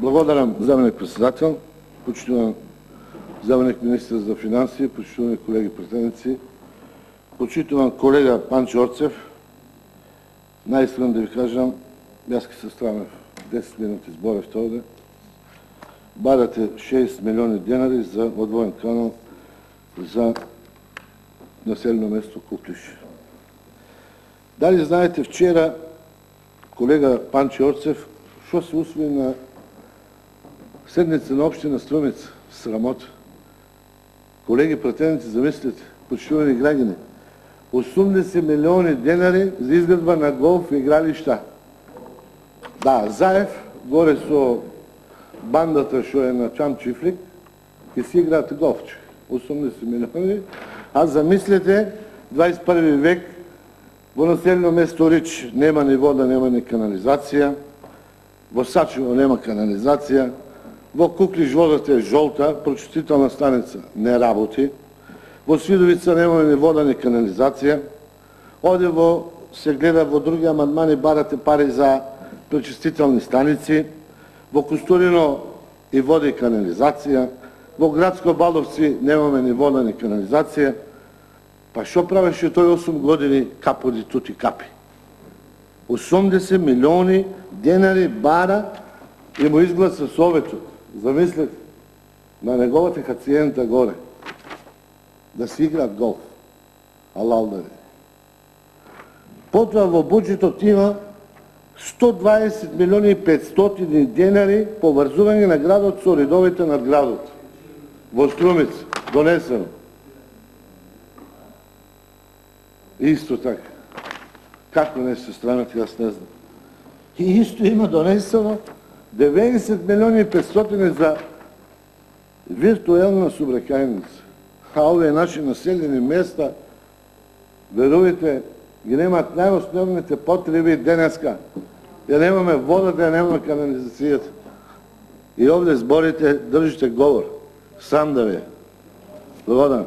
Благодарам, заменик председател, почитуван заменик министър за финанси, почитувани колеги претенци, почитуван колега Панчо Орцев. Най-искрено да ви кажам, бяска се страваме в 10 минути сбора в това. Барате 6 милиони денари за отвоен канал за населено место Куклиш. Дали знаете, вчера колега Панчо Орцев, що се усвои на седмица на община Струмица, срамота. Колеги претенци, замислите, почитувани граждани, 80 милиони денари за изградба на голф игралища. Да, Заев, горе со бандата, що е на Чам Чифлик, и си играят голфче. 80 милиони. А замислите, 21 век, во населено место Рич нема ни вода, нема ни канализация, во Сачево нема канализация, во Куклиш водата е жолта, прочистителна станица не работи, во Свидовица нема ни вода, ни канализация, оде се гледа во други амандмани, барате пари за пречистителни станици, во Костурино и вода и канализация, во Градско Баловци немаме ни вода, ни канализация. Па шо правеше тој 8 години каподи тути капи? 80 милиони денари бара и му изгласа Советот. Замислете, на неговата хациента горе, да си играат голф. Алал да ви. Потоа во буџетот има 120 милиони и 500 денари поврзување на градот со редовите над градот. Во Струмица, донесено. Исто така. Како не се странат, јас не знам. И исто има донесено 90 милиони и 500 за виртуелна собрекајница. А овие наши населени места, верувате, ги немаат најосновните потреби денеска. Ја немаме водата, ја немаме канализацијата. И овде зборите, држите говор. Сам да ви е. Благодарам.